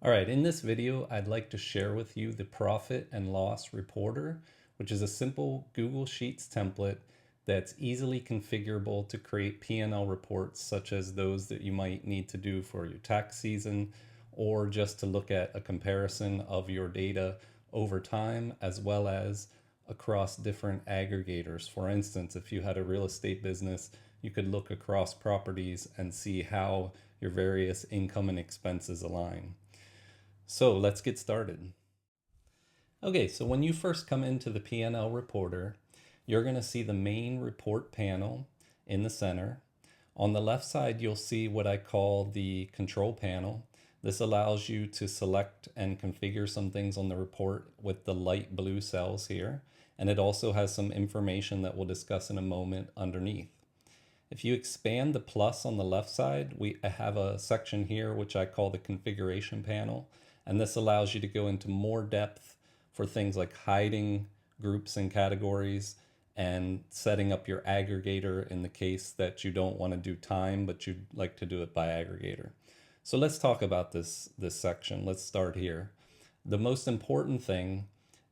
All right, in this video, I'd like to share with you the Profit and Loss Reporter, which is a simple Google Sheets template that's easily configurable to create P&L reports such as those that you might need to do for your tax season or just to look at a comparison of your data over time as well as across different aggregators. For instance, if you had a real estate business, you could look across properties and see how your various income and expenses align. So let's get started. Okay, so when you first come into the PnL Reporter, you're going to see the main report panel in the center. On the left side, you'll see what I call the control panel. This allows you to select and configure some things on the report with the light blue cells here. And it also has some information that we'll discuss in a moment underneath. If you expand the plus on the left side, we have a section here which I call the configuration panel. And this allows you to go into more depth for things like hiding groups and categories and setting up your aggregator in the case that you don't want to do time, but you'd like to do it by aggregator. So let's talk about this section. Let's start here. The most important thing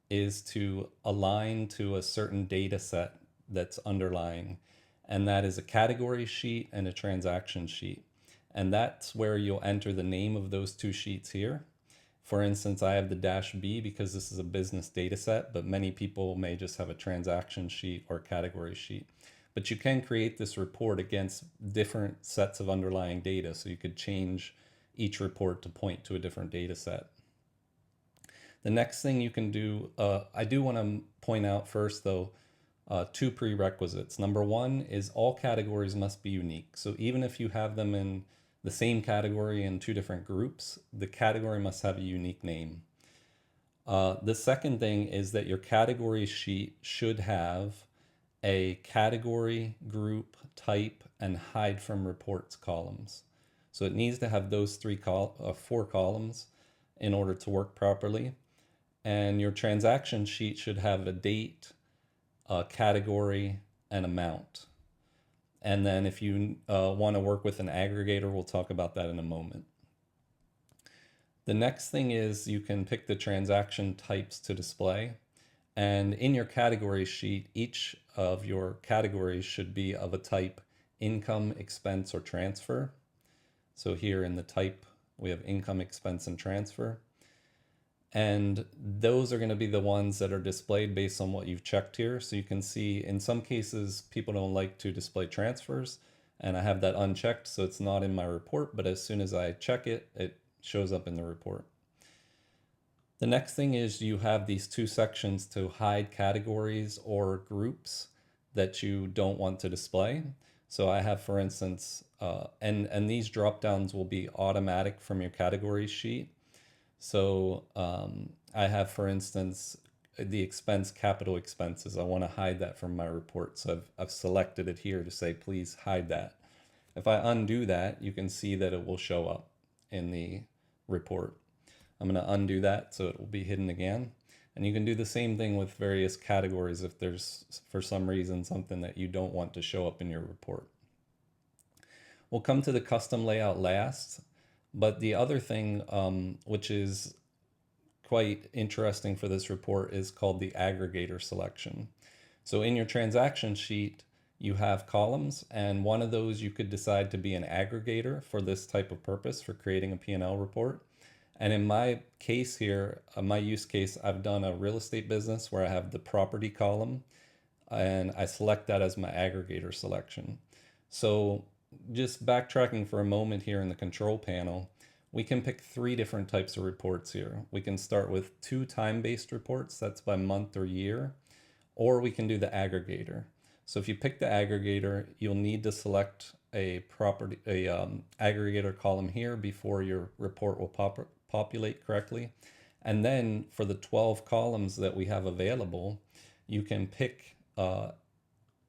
is to align to a certain data set that's underlying, and that is a category sheet and a transaction sheet. And that's where you'll enter the name of those two sheets here. For instance, I have the dash B because this is a business data set, but many people may just have a transaction sheet or category sheet. But you can create this report against different sets of underlying data, so you could change each report to point to a different data set. The next thing you can do, I do want to point out first though, two prerequisites. Number one is all categories must be unique. So even if you have them in the same category in two different groups, the category must have a unique name. The second thing is that your category sheet should have a category, group, type, and hide from reports columns. So it needs to have those four columns in order to work properly. And your transaction sheet should have a date, a category, and amount. And then if you want to work with an aggregator, we'll talk about that in a moment. The next thing is you can pick the transaction types to display. And in your category sheet, each of your categories should be of a type income, expense, or transfer. So here in the type, we have income, expense, and transfer. And those are going to be the ones that are displayed based on what you've checked here. So you can see in some cases, people don't like to display transfers, and I have that unchecked, so it's not in my report, but as soon as I check it, it shows up in the report. The next thing is you have these two sections to hide categories or groups that you don't want to display. So I have, for instance, and these drop downs will be automatic from your category sheet. So I have, for instance, the expense capital expenses. I want to hide that from my report. So I've selected it here to say, please hide that. If I undo that, you can see that it will show up in the report. I'm going to undo that so it will be hidden again. And you can do the same thing with various categories if there's, for some reason, something that you don't want to show up in your report. We'll come to the custom layout last. But the other thing, which is quite interesting for this report, is called the aggregator selection. So in your transaction sheet, you have columns, and one of those you could decide to be an aggregator for this type of purpose for creating a P&L report. And in my case here, my use case, I've done a real estate business where I have the property column, and I select that as my aggregator selection. So just backtracking for a moment here in the control panel, we can pick three different types of reports here. We can start with two time-based reports, that's by month or year, or we can do the aggregator. So if you pick the aggregator, you'll need to select a aggregator column here before your report will populate correctly. And then for the 12 columns that we have available, you can pick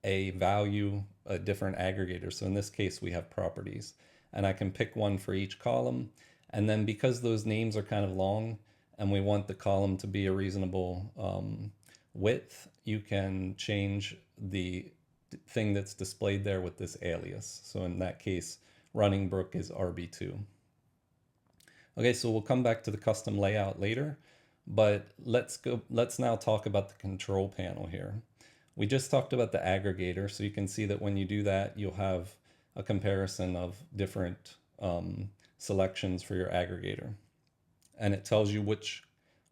a value, a different aggregator. So in this case, we have properties, and I can pick one for each column. And then because those names are kind of long and we want the column to be a reasonable width, you can change the thing that's displayed there with this alias. So in that case, Running Brook is RB2. Okay, so we'll come back to the custom layout later, but let's now talk about the control panel here. We just talked about the aggregator, so you can see that when you do that, you'll have a comparison of different selections for your aggregator. And it tells you which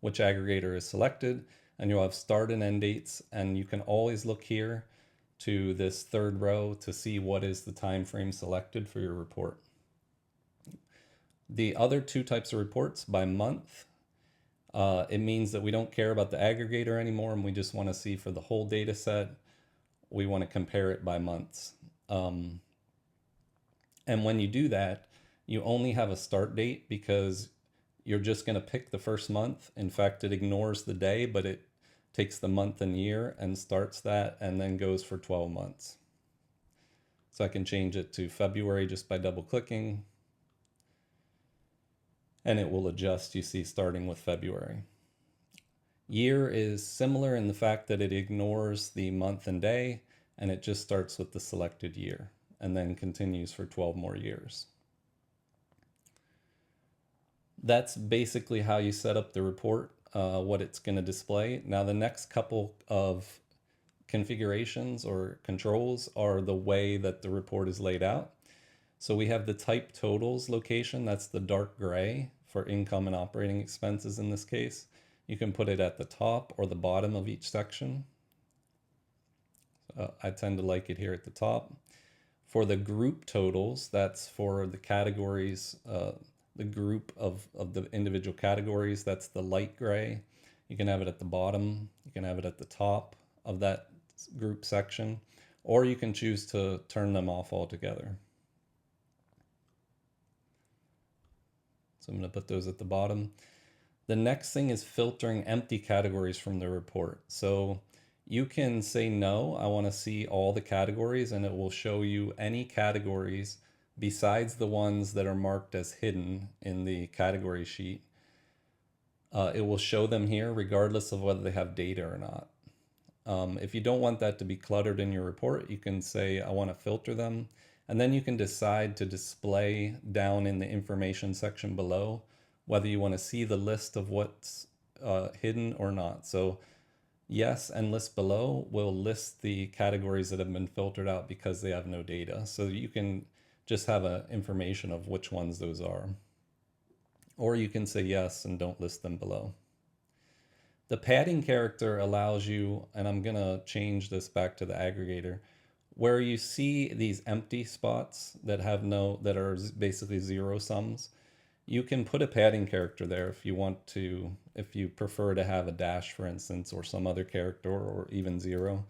aggregator is selected, and you'll have start and end dates, and you can always look here to this third row to see what is the time frame selected for your report. The other two types of reports by month, it means that we don't care about the aggregator anymore, and we just want to see for the whole data set, we want to compare it by months. And when you do that, you only have a start date because you're just going to pick the first month. In fact, it ignores the day, but it takes the month and year and starts that and then goes for 12 months. So I can change it to February just by double clicking, and it will adjust, you see, starting with February. Year is similar in the fact that it ignores the month and day, and it just starts with the selected year and then continues for 12 more years. That's basically how you set up the report, what it's going to display. Now the next couple of configurations or controls are the way that the report is laid out. So we have the type totals location, that's the dark gray for income and operating expenses in this case. You can put it at the top or the bottom of each section. I tend to like it here at the top. For the group totals, that's for the categories, the group of the individual categories, that's the light gray. You can have it at the bottom, you can have it at the top of that group section, or you can choose to turn them off altogether. So I'm going to put those at the bottom. The next thing is filtering empty categories from the report. So you can say, no, I want to see all the categories, and it will show you any categories besides the ones that are marked as hidden in the category sheet. It will show them here regardless of whether they have data or not. If you don't want that to be cluttered in your report, you can say, I want to filter them. And then you can decide to display down in the information section below whether you want to see the list of what's hidden or not. So yes, and list below will list the categories that have been filtered out because they have no data. So you can just have an information of which ones those are. Or you can say yes and don't list them below. The padding character allows you, and I'm going to change this back to the aggregator, where you see these empty spots that have that are basically zero sums. You can put a padding character there if you want to, if you prefer to have a dash, for instance, or some other character, or even zero,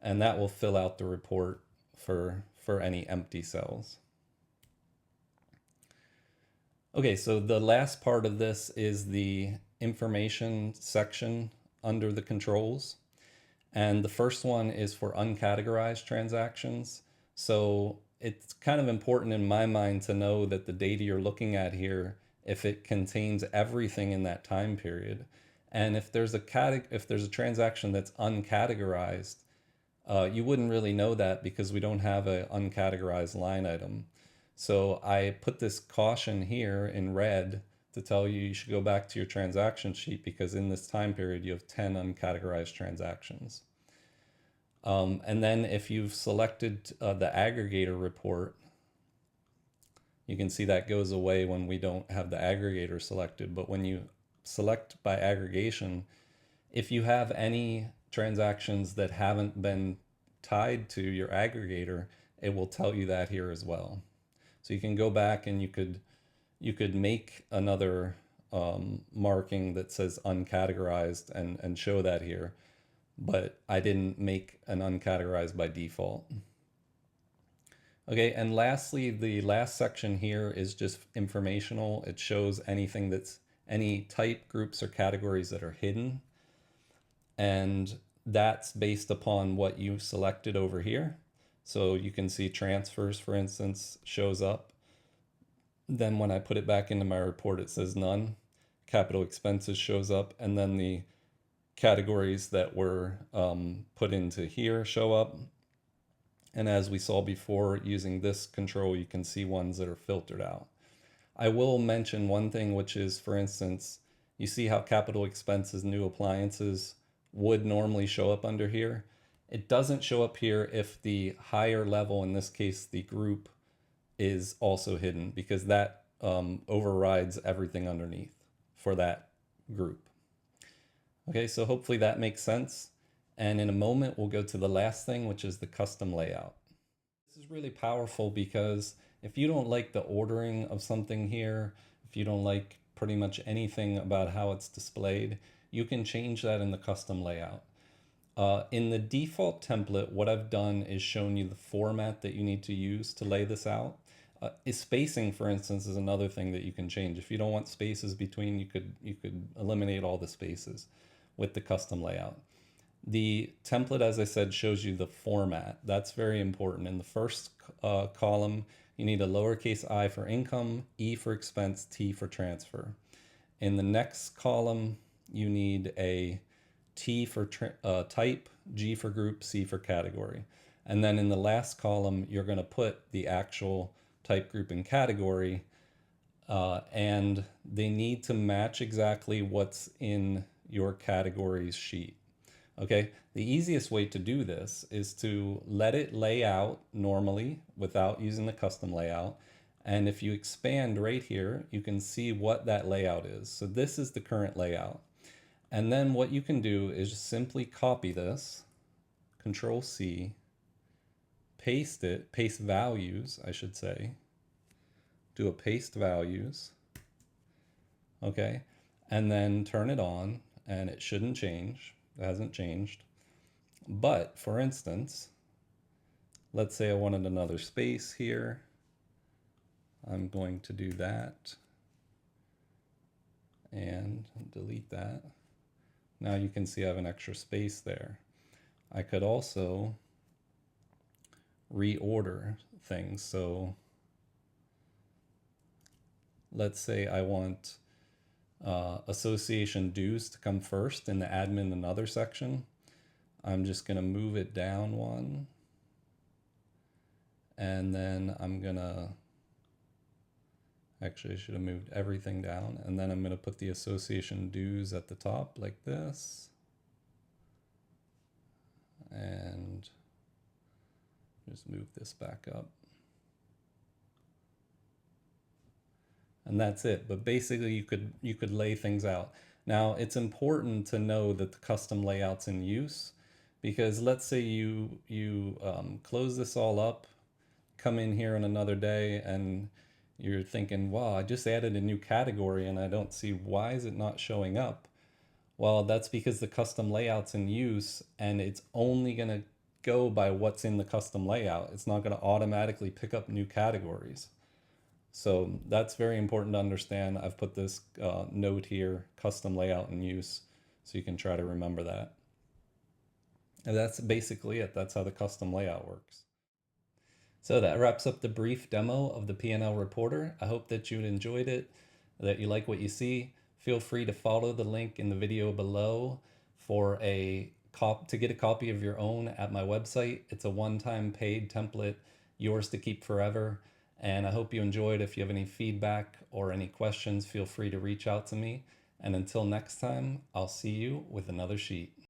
and that will fill out the report for any empty cells. Okay, so the last part of this is the information section under the controls. And the first one is for uncategorized transactions. So it's kind of important in my mind to know that the data you're looking at here, if it contains everything in that time period, and if there's a transaction that's uncategorized, you wouldn't really know that because we don't have an uncategorized line item. So I put this caution here in red to tell you should go back to your transaction sheet because in this time period you have 10 uncategorized transactions. And then if you've selected the aggregator report, you can see that goes away when we don't have the aggregator selected. But when you select by aggregation, if you have any transactions that haven't been tied to your aggregator, it will tell you that here as well. So you can go back and you could make another marking that says uncategorized and show that here, but I didn't make an uncategorized by default. Okay, and lastly, the last section here is just informational. It shows anything that's any type, groups, or categories that are hidden. And that's based upon what you selected over here. So you can see transfers, for instance, shows up. Then when I put it back into my report, it says none. Capital expenses shows up, and then the categories that were put into here show up. And as we saw before, using this control, you can see ones that are filtered out. I will mention one thing, which is, for instance, you see how capital expenses, new appliances would normally show up under here. It doesn't show up here if the higher level, in this case, the group, is also hidden because that overrides everything underneath for that group. Okay, so hopefully that makes sense. And in a moment, we'll go to the last thing, which is the custom layout. This is really powerful because if you don't like the ordering of something here, if you don't like pretty much anything about how it's displayed, you can change that in the custom layout. In the default template, what I've done is shown you the format that you need to use to lay this out. Spacing, for instance, is another thing that you can change. If you don't want spaces between, you could eliminate all the spaces with the custom layout. The template, as I said, shows you the format. That's very important. In the first column, you need a lowercase I for income, E for expense, T for transfer. In the next column, you need a T for type, G for group, C for category. And then in the last column, you're going to put the actual type, group, and category, and they need to match exactly what's in your categories sheet. Okay, the easiest way to do this is to let it lay out normally without using the custom layout. And if you expand right here, you can see what that layout is. So this is the current layout. And then what you can do is simply copy this, Control C, paste it, paste values, I should say. Do a paste values, okay? And then turn it on, and it shouldn't change. It hasn't changed. But for instance, let's say I wanted another space here. I'm going to do that and delete that. Now you can see I have an extra space there. I could also reorder things. So let's say I want association dues to come first in the admin and other section. I'm just going to move it down one. And then I'm going to, actually I should have moved everything down. And then I'm going to put the association dues at the top like this. And just move this back up. And that's it. But basically you could lay things out. Now it's important to know that the custom layout's in use, because let's say you close this all up, come in here on another day, and you're thinking, wow, I just added a new category and I don't see, why is it not showing up? Well, that's because the custom layout's in use and it's only going to go by what's in the custom layout. It's not going to automatically pick up new categories. So that's very important to understand. I've put this note here, custom layout in use, so you can try to remember that. And that's basically it. That's how the custom layout works. So that wraps up the brief demo of the PnL Reporter. I hope that you enjoyed it, that you like what you see. Feel free to follow the link in the video below for to get a copy of your own at my website. It's a one-time paid template, yours to keep forever. And I hope you enjoyed. If you have any feedback or any questions, feel free to reach out to me. And until next time, I'll see you with another sheet.